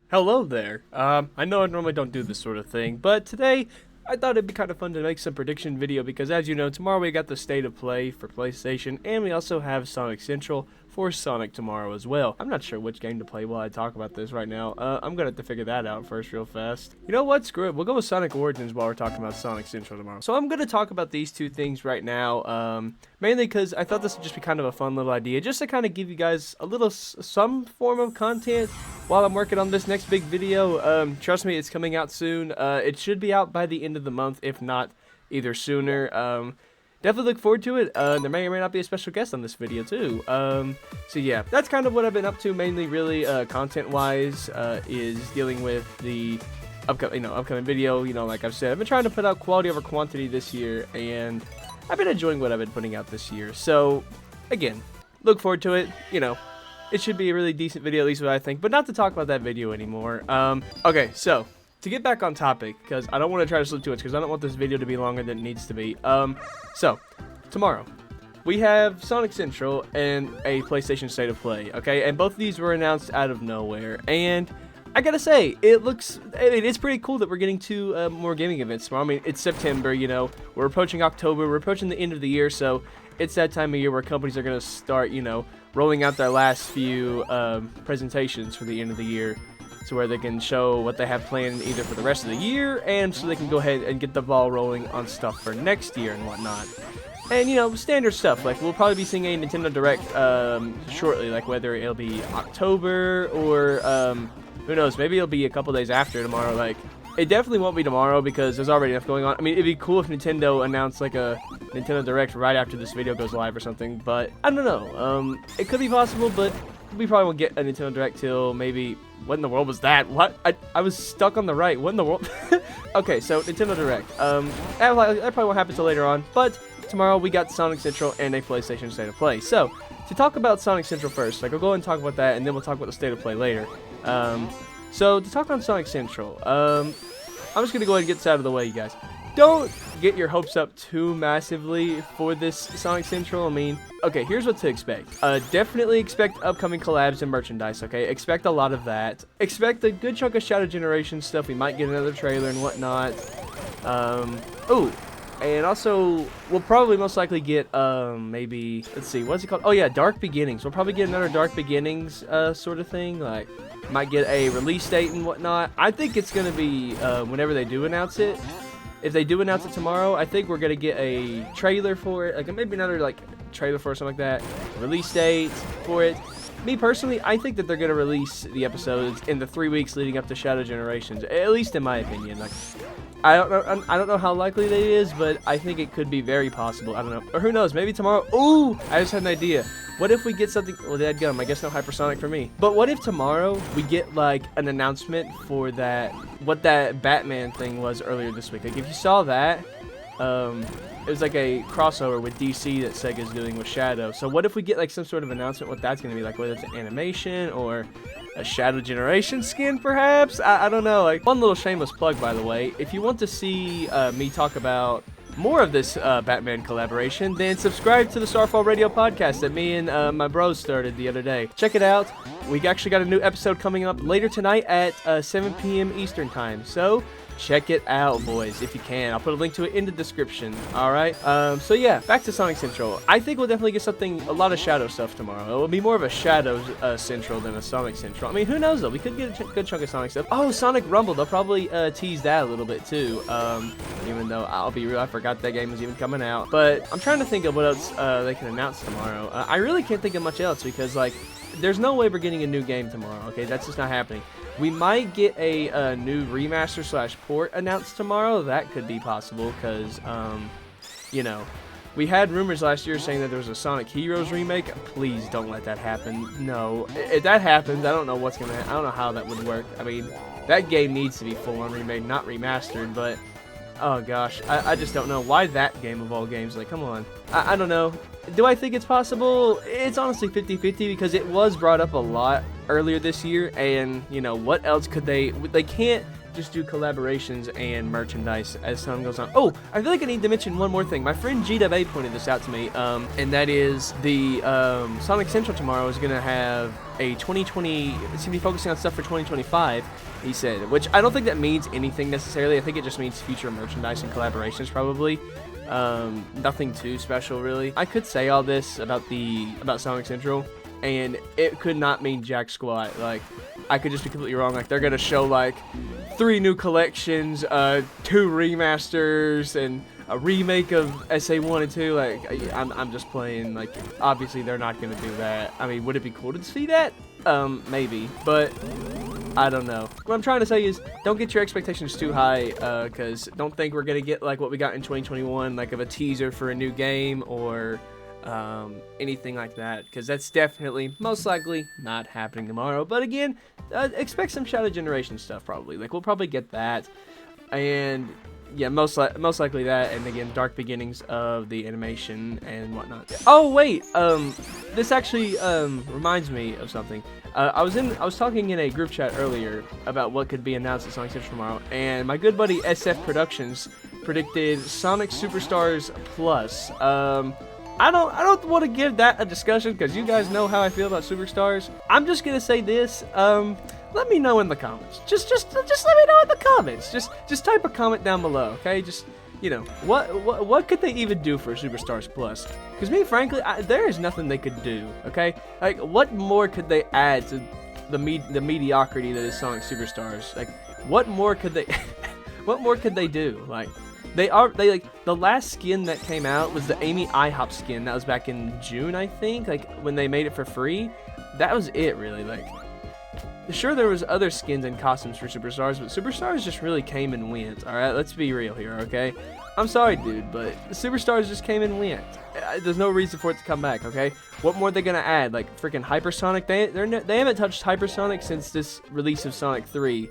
Hello there. I know I normally don't do this sort of thing, but today I thought it'd be kind of fun to make some prediction video because, as you know, tomorrow we got the State of Play for PlayStation, and we also have Sonic Central for Sonic tomorrow as well. I'm not sure which game to play while I talk about this right now. I'm gonna have to figure that out first real fast. You know what? Screw it. We'll go with Sonic Origins while we're talking about Sonic Central tomorrow. So I'm gonna talk about these two things right now, mainly because I thought this would just be kind of a fun little idea, just to kind of give you guys a little, some form of content while I'm working on this next big video. Trust me, it's coming out soon. It should be out by the end of the month, if not either sooner. Definitely look forward to it. There may or may not be a special guest on this video too. So yeah, that's kind of what I've been up to mainly, really, content-wise, is dealing with the upcoming video. Like I've said, I've been trying to put out quality over quantity this year, and I've been enjoying what I've been putting out this year. So again, look forward to it. It should be a really decent video, at least what I think, but not to talk about that video anymore. Okay, so to get back on topic, because I don't want to try to slip too much, because I don't want this video to be longer than it needs to be. So tomorrow we have Sonic Central and a PlayStation State of Play, okay? And both of these were announced out of nowhere, and I gotta say, it's pretty cool that we're getting two more gaming events tomorrow. I mean, it's September, we're approaching October, we're approaching the end of the year, so it's that time of year where companies are gonna start, rolling out their last few presentations for the end of the year, to where they can show what they have planned either for the rest of the year, and so they can go ahead and get the ball rolling on stuff for next year and whatnot. And standard stuff, like we'll probably be seeing a Nintendo Direct shortly, like whether it'll be October or who knows, maybe it'll be a couple days after tomorrow. Like, it definitely won't be tomorrow because there's already enough going on. I mean, it'd be cool if Nintendo announced like a Nintendo Direct right after this video goes live or something, but I don't know. It could be possible, but we probably won't get a Nintendo Direct till maybe, what in the world was that? What? I was stuck on the right. What in the world? Okay, so Nintendo Direct. That probably won't happen till later on, but tomorrow we got Sonic Central and a PlayStation State of Play. So, to talk about Sonic Central first, like I'll go ahead and talk about that, and then we'll talk about the State of Play later. So to talk on Sonic Central, I'm just gonna go ahead and get this out of the way, you guys. Don't get your hopes up too massively for this Sonic Central. I mean, okay, here's what to expect. Definitely expect upcoming collabs and merchandise, okay? Expect a lot of that. Expect a good chunk of Shadow Generation stuff. We might get another trailer and whatnot. Oh, and also, we'll probably most likely get, maybe, let's see, what's it called? Oh yeah, Dark Beginnings. We'll probably get another Dark Beginnings, sort of thing. Like, might get a release date and whatnot. I think it's gonna be, whenever they do announce it. If they do announce it tomorrow, I think we're gonna get a trailer for it, like maybe another like trailer for it, something like that. Release date for it. Me personally, I think that they're gonna release the episodes in the 3 weeks leading up to Shadow Generations, at least in my opinion. Like, I don't know how likely that is, but I think it could be very possible. I don't know, or who knows? Maybe tomorrow. Ooh, I just had an idea. What if we get something? Well, dadgum, I guess no hypersonic for me. But what if tomorrow we get like an announcement for that, what that Batman thing was earlier this week? Like, if you saw that, it was like a crossover with DC that Sega's doing with Shadow. So what if we get like some sort of announcement what that's gonna be like, whether it's an animation or a Shadow Generation skin, perhaps? I don't know. Like, one little shameless plug, by the way. If you want to see me talk about more of this Batman collaboration, then subscribe to the Starfall Radio podcast that me and my bros started the other day. Check it out. We actually got a new episode coming up later tonight at 7 p.m. Eastern time. So check it out, boys, if you can. I'll put a link to it in the description. Alright, so yeah, back to Sonic Central. I think we'll definitely get a lot of Shadow stuff tomorrow. It will be more of a Shadow Central than a Sonic Central. I mean, who knows though? We could get a good chunk of Sonic stuff. Oh, Sonic Rumble. They'll probably tease that a little bit too. Even though, I'll be real, I forgot that game was even coming out. But I'm trying to think of what else they can announce tomorrow. I really can't think of much else because, like, there's no way we're getting a new game tomorrow, okay? That's just not happening. We might get a new remaster / port announced tomorrow. That could be possible because, we had rumors last year saying that there was a Sonic Heroes remake. Please don't let that happen. No, if that happens, I don't know what's gonna happen. I don't know how that would work. I mean, that game needs to be full-on remade, not remastered, but Oh gosh, I just don't know. Why that game of all games? Like, come on. I don't know. Do I think it's possible? It's honestly 50-50 because it was brought up a lot earlier this year, and, you know, what else could they can't just do collaborations and merchandise as time goes on. Oh, I feel like I need to mention one more thing. My friend GWA pointed this out to me, and that is the Sonic Central tomorrow is going to have a 2020, it's going to be focusing on stuff for 2025, he said, which I don't think that means anything necessarily. I think it just means future merchandise and collaborations probably. Nothing too special really. I could say all this about Sonic Central, and it could not mean jack squat. Like, I could just be completely wrong. Like, they're gonna show like 3 new collections, 2 remasters, and a remake of SA1 and 2. Like, I'm just playing. Like, obviously they're not gonna do that. I mean, would it be cool to see that? Maybe, but I don't know. What I'm trying to say is, don't get your expectations too high, because don't think we're gonna get like what we got in 2021, like of a teaser for a new game or anything like that, because that's definitely most likely not happening tomorrow. But again, expect some Shadow Generation stuff probably. Like, we'll probably get that, and yeah, most likely that, and again, Dark Beginnings of the animation and whatnot. Oh wait, this actually reminds me of something. I was talking in a group chat earlier about what could be announced at Sonic Central tomorrow, and my good buddy SF Productions predicted Sonic Superstars Plus. I don't want to give that a discussion because you guys know how I feel about Superstars. I'm just gonna say this. Let me know in the comments. Just let me know in the comments. Just type a comment down below, okay? Just, you know, what could they even do for Superstars Plus? Because me, frankly, there is nothing they could do, okay? Like, what more could they add to the mediocrity that is Sonic Superstars? Like, what more could they what more could they do? Like, they like, the last skin that came out was the Amy IHOP skin. That was back in June, I think, like when they made it for free. That was it, really. Like, sure, there was other skins and costumes for Superstars, but Superstars just really came and went. All right, let's be real here, okay? I'm sorry, dude, but the Superstars just came and went. There's no reason for it to come back, okay? What more are they gonna add? Like freaking Hypersonic? They haven't touched Hypersonic since this release of Sonic 3,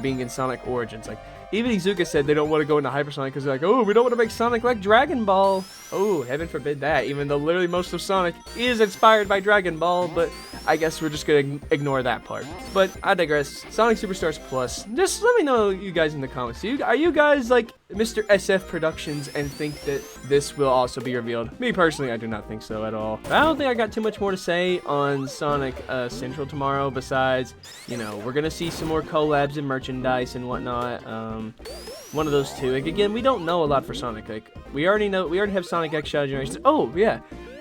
being in Sonic Origins. Like, even Izuka said they don't want to go into Hypersonic because they're like, oh, we don't want to make Sonic like Dragon Ball. Oh, heaven forbid that, even though literally most of Sonic is inspired by Dragon Ball, but I guess we're just going to ignore that part. But I digress. Sonic Superstars Plus. Just let me know, you guys, in the comments. Are you guys like Mr. SF Productions and think that this will also be revealed? Me personally, I do not think so at all. But I don't think I got too much more to say on Sonic Central tomorrow besides, you know, we're going to see some more collabs and merchandise and whatnot. One of those two. Like, again, we don't know a lot for Sonic. Like, we already have Sonic X Shadow Generations. Oh, yeah.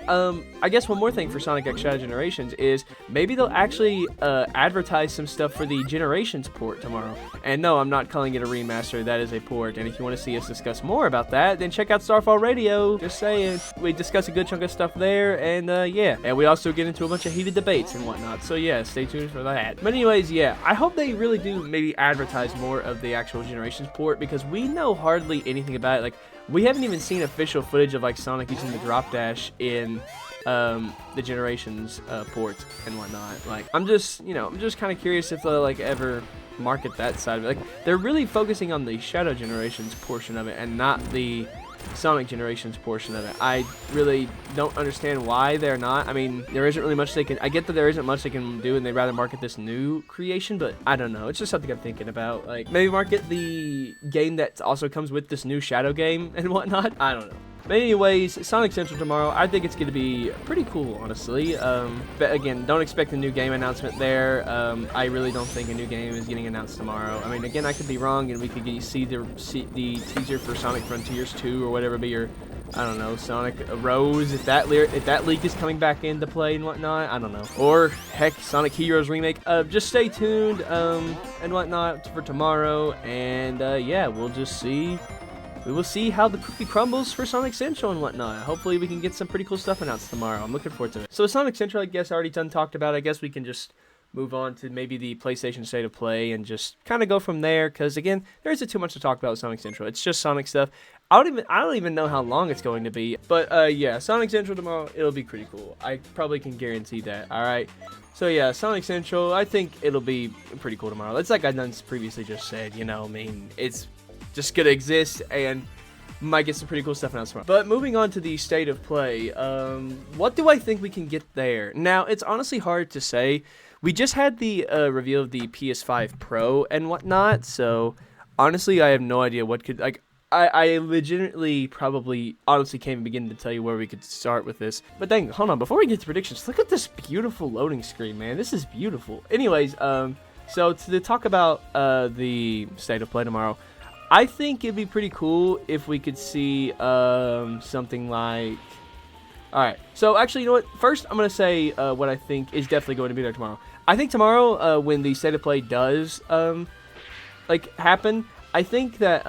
I guess one more thing for Sonic X Shadow Generations is maybe they'll actually advertise some stuff for the Generations port tomorrow. And no, I'm not calling it a remaster, that is a port. And if you want to see us discuss more about that, then check out Starfall Radio. Just saying. We discuss a good chunk of stuff there, and yeah. And we also get into a bunch of heated debates and whatnot. So yeah, stay tuned for that. But anyways, yeah, I hope they really do maybe advertise more of the actual Generations port, because we know hardly anything about it. Like, we haven't even seen official footage of like Sonic using the drop dash in the Generations port and whatnot. Like, I'm just kind of curious if they'll like ever market that side of it. Like, they're really focusing on the Shadow Generations portion of it and not the Sonic Generations portion of it. I really don't understand why they're not. I mean, there isn't really much they can. I get that there isn't much they can do, and they'd rather market this new creation, but I don't know. It's just something I'm thinking about. Like, maybe market the game that also comes with this new Shadow game and whatnot. I don't know. But anyways, Sonic Central tomorrow, I think it's going to be pretty cool, honestly. But again, don't expect a new game announcement there. I really don't think a new game is getting announced tomorrow. I mean, again, I could be wrong, and we could see the teaser for Sonic Frontiers 2 or whatever, be your, I don't know, Sonic Rose, if that leak is coming back into play and whatnot. I don't know. Or, heck, Sonic Heroes Remake. Just stay tuned and whatnot for tomorrow, and yeah, we'll just see. We will see how the cookie crumbles for Sonic Central and whatnot. Hopefully we can get some pretty cool stuff announced tomorrow. I'm looking forward to it. So Sonic Central, I guess, already done talked about. I guess we can just move on to maybe the PlayStation State of Play and just kind of go from there. Because again, there isn't too much to talk about with Sonic Central. It's just Sonic stuff. I don't even know how long it's going to be. But yeah, Sonic Central tomorrow, it'll be pretty cool. I probably can guarantee that. All right. So yeah, Sonic Central, I think it'll be pretty cool tomorrow. It's like I done previously just said. You know, I mean, it's just gonna exist, and might get some pretty cool stuff announced tomorrow. But moving on to the state of play, what do I think we can get there? Now, it's honestly hard to say. We just had the reveal of the PS5 Pro and whatnot, so honestly, I have no idea what could, like, I legitimately probably honestly can't even begin to tell you where we could start with this. But dang, hold on, before we get to predictions, look at this beautiful loading screen, man. This is beautiful. Anyways, so to talk about the state of play tomorrow, I think it'd be pretty cool if we could see something like... Alright, so actually, you know what? First, I'm going to say what I think is definitely going to be there tomorrow. I think tomorrow, when the state of play does, happen, I think that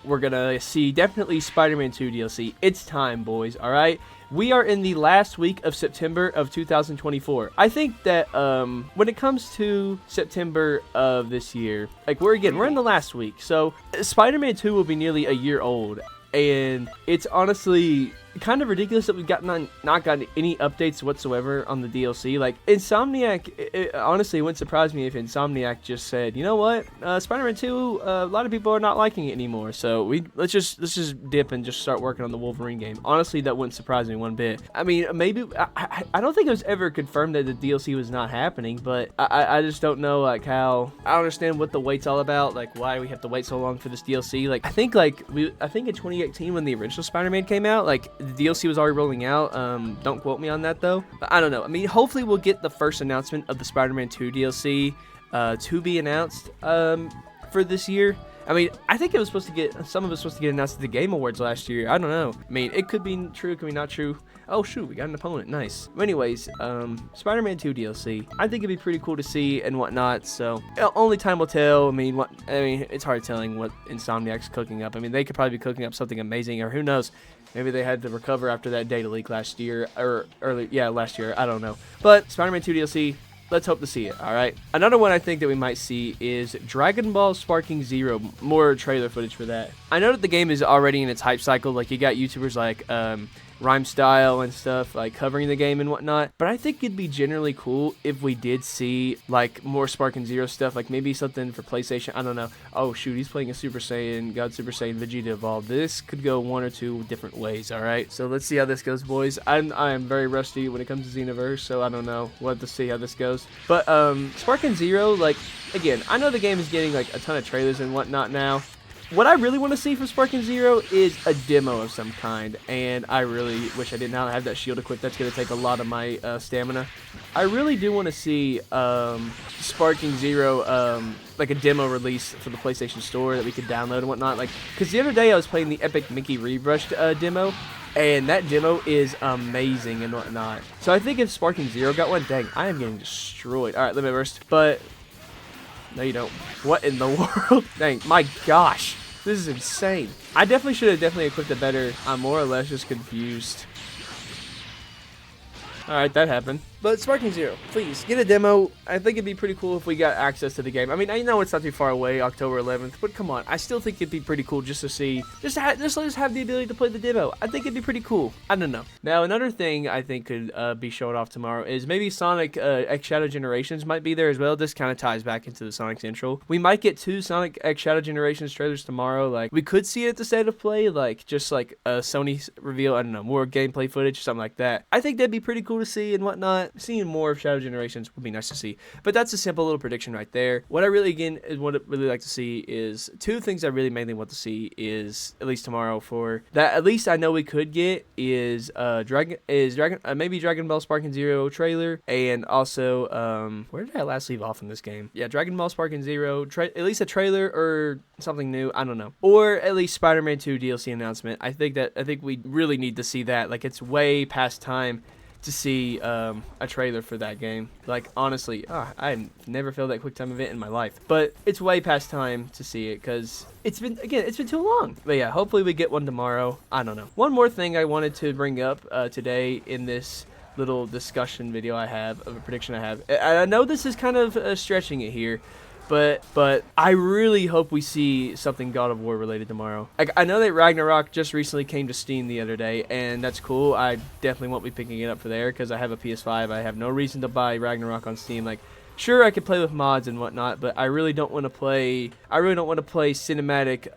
we're going to see definitely Spider-Man 2 DLC. It's time, boys, alright? We are in the last week of September of 2024. I think that when it comes to September of this year, like we're in the last week. So Spider-Man 2 will be nearly a year old. And it's honestly kind of ridiculous that we've not gotten any updates whatsoever on the DLC. Like, Insomniac, it honestly wouldn't surprise me if Insomniac just said, you know what, Spider-Man 2, a lot of people are not liking it anymore, so let's just dip and just start working on the Wolverine game. Honestly, that wouldn't surprise me one bit. I mean, maybe, I don't think it was ever confirmed that the DLC was not happening, but I just don't know, like, how, I don't understand what the wait's all about, like, why we have to wait so long for this DLC. Like, I think in 2018 when the original Spider-Man came out, like, the DLC was already rolling out. Don't quote me on that though. But I don't know. I mean, hopefully we'll get the first announcement of the Spider-Man 2 DLC to be announced for this year. I mean, I think some of it was supposed to get announced at the Game Awards last year. I don't know. I mean, it could be true, it could be not true. Oh shoot, we got an opponent. Nice. Anyways, Spider-Man 2 DLC. I think it'd be pretty cool to see and whatnot. So only time will tell. I mean, it's hard telling what Insomniac's cooking up. I mean, they could probably be cooking up something amazing, or who knows? Maybe they had to recover after that data leak last year, or last year. I don't know. But Spider-Man 2 DLC. Let's hope to see it, alright? Another one I think that we might see is Dragon Ball Sparking Zero. More trailer footage for that. I know that the game is already in its hype cycle. Like, you got YouTubers like Rhyme Style and stuff, like, covering the game and whatnot. But I think it'd be generally cool if we did see, like, more Sparking Zero stuff. Like, maybe something for PlayStation. I don't know. Oh, shoot, he's playing a Super Saiyan, God Super Saiyan Vegeta Evolved. This could go one or two different ways, alright? So let's see how this goes, boys. I am very rusty when it comes to Xenoverse, so I don't know. We'll have to see how this goes. But, Sparking Zero, like, again, I know the game is getting, like, a ton of trailers and whatnot now. What I really want to see from Sparking Zero is a demo of some kind, and I really wish I did not have that shield equipped. That's going to take a lot of my stamina. I really do want to see Sparking Zero, like a demo release for the PlayStation Store that we could download and whatnot. Like, because the other day I was playing the Epic Mickey Rebrushed demo, and that demo is amazing and whatnot. So I think if Sparking Zero got one, dang, I am getting destroyed. All right, Limit Burst, but no, you don't. What in the world? Dang, my gosh. This is insane. I definitely should have equipped it better. I'm more or less just confused. Alright, that happened. But Sparking Zero, please, get a demo. I think it'd be pretty cool if we got access to the game. I mean, I know it's not too far away, October 11th, but come on. I still think it'd be pretty cool just to see, just let us have the ability to play the demo. I think it'd be pretty cool. I don't know. Now, another thing I think could be showed off tomorrow is maybe Sonic X Shadow Generations might be there as well. This kind of ties back into the Sonic Central. We might get 2 Sonic X Shadow Generations trailers tomorrow. Like, we could see it at the state of play, like, just like a Sony reveal, I don't know, more gameplay footage, something like that. I think that'd be pretty cool to see and whatnot. Seeing more of Shadow Generations would be nice to see. But that's a simple little prediction right there. What I really, again, would really like to see is 2 things I really mainly want to see is, at least tomorrow, for that at least I know we could get is maybe Dragon Ball Sparking Zero trailer, and also where did I last leave off in this game? Yeah, Dragon Ball Sparking Zero, at least a trailer or something new, I don't know. Or at least Spider-Man 2 DLC announcement. I think we really need to see that. Like, it's way past time to see a trailer for that game. Like, honestly, I never felt that QuickTime event in my life. But it's way past time to see it because it's been too long. But yeah, hopefully we get one tomorrow. I don't know. One more thing I wanted to bring up today in this little discussion video I have of a prediction I have. I know this is kind of stretching it here, but I really hope we see something God of War related tomorrow. Like, I know that Ragnarok just recently came to Steam the other day, and that's cool. I definitely won't be picking it up for there because I have a PS5. I have no reason to buy Ragnarok on Steam. Like, sure, I could play with mods and whatnot, but I really don't want to play. I really don't want to play cinematic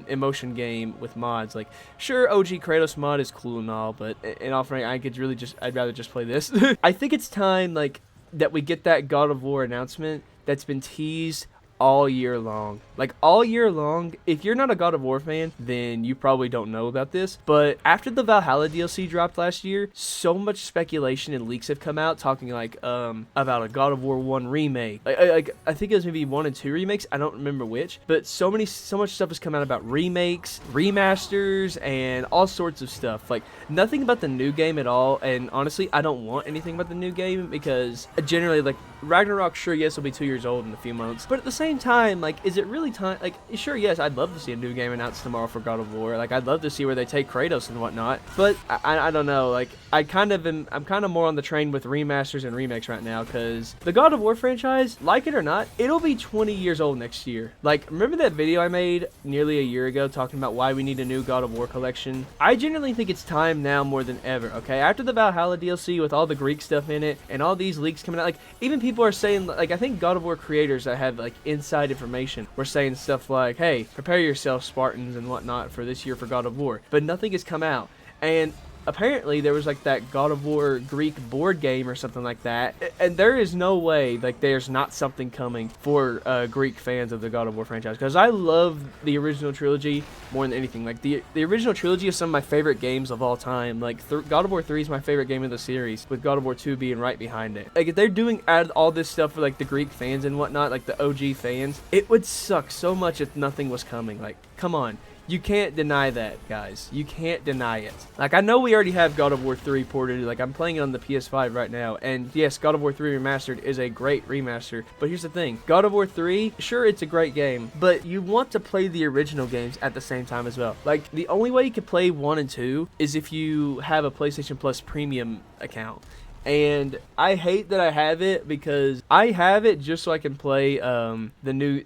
emotion game with mods. Like, sure, OG Kratos mod is cool and all, but in all fairness, I'd rather just play this. I think it's time like that we get that God of War announcement that's been teased all year long. Like, all year long. If you're not a God of War fan, then you probably don't know about this, but after the Valhalla DLC dropped last year, so much speculation and leaks have come out talking like about a God of War 1 remake. I think it was maybe 1 and 2 remakes, I don't remember which, but so much stuff has come out about remakes, remasters, and all sorts of stuff. Like, nothing about the new game at all, and honestly, I don't want anything about the new game because generally, like, Ragnarok, sure, yes, will be 2 years old in a few months, but at the same time, like, is it really time? Like, sure, yes, I'd love to see a new game announced tomorrow for God of War. Like, I'd love to see where they take Kratos and whatnot, but I don't know. Like, I'm kind of more on the train with remasters and remakes right now, because the God of War franchise, like it or not, it'll be 20 years old next year. Like, remember that video I made nearly a year ago talking about why we need a new God of War collection? I genuinely think it's time now more than ever, okay? After the Valhalla DLC with all the Greek stuff in it and all these leaks coming out, like, even people are saying, like, I think God of War creators that have, like, inside information were saying stuff like, hey, prepare yourself, Spartans and whatnot, for this year for God of War. But nothing has come out. And apparently there was like that God of War Greek board game or something like that, and there is no way like there's not something coming for Greek fans of the God of War franchise, because I love the original trilogy more than anything. Like, the original trilogy is some of my favorite games of all time. Like, God of War 3 is my favorite game of the series, with God of War 2 being right behind it. Like, if they're doing all this stuff for like the Greek fans and whatnot, like the OG fans, it would suck so much if nothing was coming. Like, come on. You can't deny that, guys. You can't deny it. Like, I know we already have God of War 3 ported. Like, I'm playing it on the PS5 right now. And yes, God of War 3 Remastered is a great remaster. But here's the thing. God of War 3, sure, it's a great game, but you want to play the original games at the same time as well. Like, the only way you can play 1 and 2 is if you have a PlayStation Plus Premium account. And I hate that I have it, because I have it just so I can play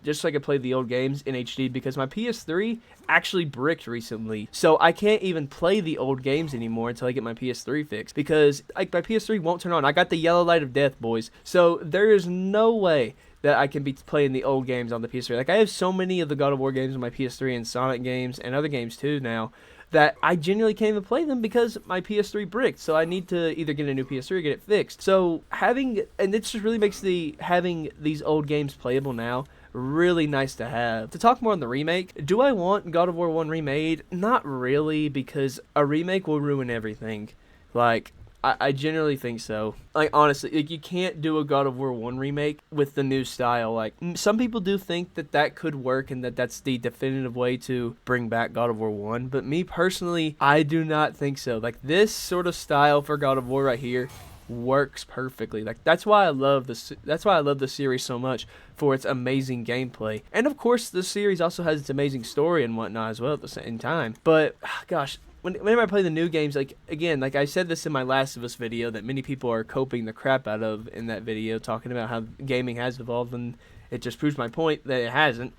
just so I can play the old games in HD, because my PS3 actually bricked recently. So I can't even play the old games anymore until I get my PS3 fixed, because like my PS3 won't turn on. I got the yellow light of death, boys. So there is no way that I can be playing the old games on the PS3. Like, I have so many of the God of War games on my PS3 and Sonic games and other games too now, that I genuinely can't even play them because my PS3 bricked. So I need to either get a new PS3 or get it fixed. So and it just really makes having these old games playable now really nice to have. To talk more on the remake, do I want God of War 1 remade? Not really, because a remake will ruin everything. Like, I generally think so. Like, honestly, like, you can't do a God of War 1 remake with the new style. Like, some people do think that could work and that's the definitive way to bring back God of War 1. But me personally, I do not think so. Like, this sort of style for God of War right here works perfectly. Like, that's why I love the series so much, for its amazing gameplay. And of course, the series also has its amazing story and whatnot as well at the same time. But gosh, whenever I play the new games, like, again, like I said this in my Last of Us video that many people are coping the crap out of in that video, talking about how gaming has evolved, and it just proves my point that it hasn't.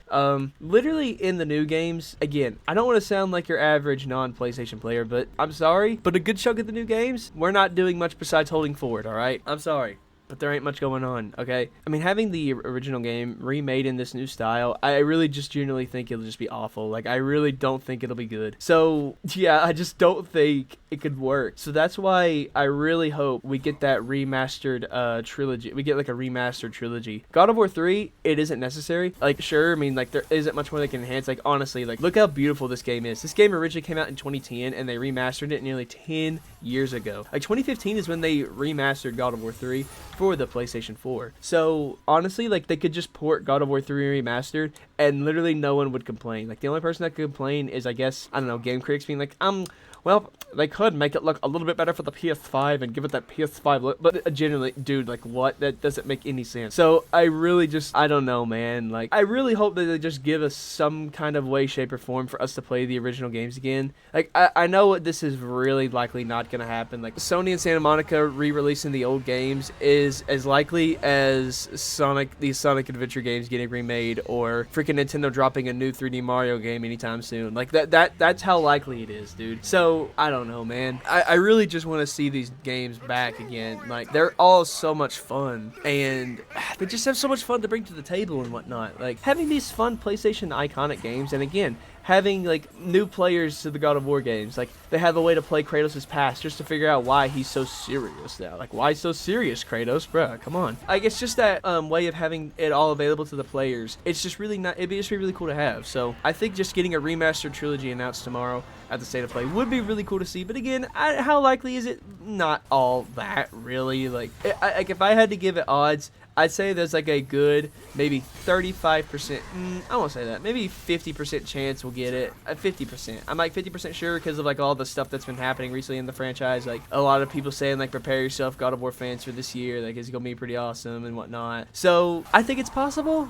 Literally in the new games, again, I don't want to sound like your average non-PlayStation player, but I'm sorry, but a good chunk of the new games, we're not doing much besides holding forward, alright? I'm sorry, but there ain't much going on, okay? I mean, having the original game remade in this new style, I really just genuinely think it'll just be awful. Like, I really don't think it'll be good. So, yeah, I just don't think it could work. So that's why I really hope we get that remastered trilogy. We get, like, a remastered trilogy. God of War 3, it isn't necessary. Like, sure, I mean, like, there isn't much more they can enhance. Like, honestly, like, look how beautiful this game is. This game originally came out in 2010, and they remastered it nearly 10 years ago. Like, 2015 is when they remastered God of War 3 for the PlayStation 4. So honestly, like, they could just port God of War 3 remastered and literally no one would complain. Like, the only person that could complain is, I guess, I don't know, game critics being like, well, they could make it look a little bit better for the PS5 and give it that PS5 look, but generally, dude, like, what? That doesn't make any sense. So I really just, I don't know, man. Like, I really hope that they just give us some kind of way, shape, or form for us to play the original games again. Like, I know this is really likely not gonna happen. Like, Sony and Santa Monica re-releasing the old games is as likely as these Sonic Adventure games getting remade, or freaking Nintendo dropping a new 3D Mario game anytime soon. Like, that's how likely it is, dude. So So, I don't know, man. I really just want to see these games back again. Like, they're all so much fun, and they just have so much fun to bring to the table and whatnot. Like, having these fun PlayStation iconic games, and again, having like new players to the God of War games. Like, they have a way to play Kratos' past just to figure out why he's so serious now. Like, why so serious, Kratos? Bruh, come on. Like, it's just that way of having it all available to the players. It's just really not, it'd just be really cool to have. So I think just getting a remastered trilogy announced tomorrow at the State of Play would be really cool to see. But again, how likely is it? Not all that, really. Like if I had to give it odds, I'd say there's like a good maybe 35%, I won't say that, maybe 50% chance we'll get it. 50%. I'm like 50% sure because of like all the stuff that's been happening recently in the franchise. Like a lot of people saying like prepare yourself, God of War fans, for this year. Like it's gonna be pretty awesome and whatnot. So I think it's possible.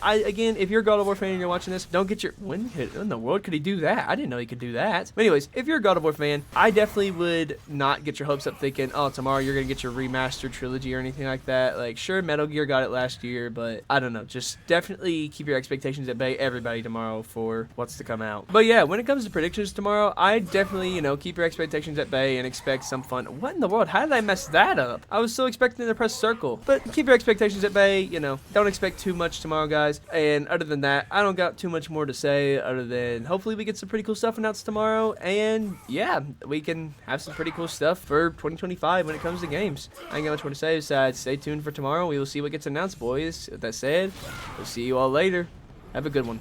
Again, if you're a God of War fan and you're watching this, don't get your, when in the world could he do that? I didn't know he could do that. But anyways, if you're a God of War fan, I definitely would not get your hopes up thinking, oh, tomorrow you're gonna get your remastered trilogy or anything like that. Like sure, Metal Gear got it last year, but I don't know. Just definitely keep your expectations at bay, everybody, tomorrow for what's to come out. But yeah, when it comes to predictions tomorrow, I definitely, keep your expectations at bay and expect some fun. What in the world? How did I mess that up? I was so expecting to press circle. But keep your expectations at bay, don't expect too much tomorrow, guys. And other than that, I don't got too much more to say other than hopefully we get some pretty cool stuff announced tomorrow. And yeah, we can have some pretty cool stuff for 2025 when it comes to games. I ain't got much more to say besides stay tuned for tomorrow. We will see what gets announced, boys. With that said, we'll see you all later. Have a good one.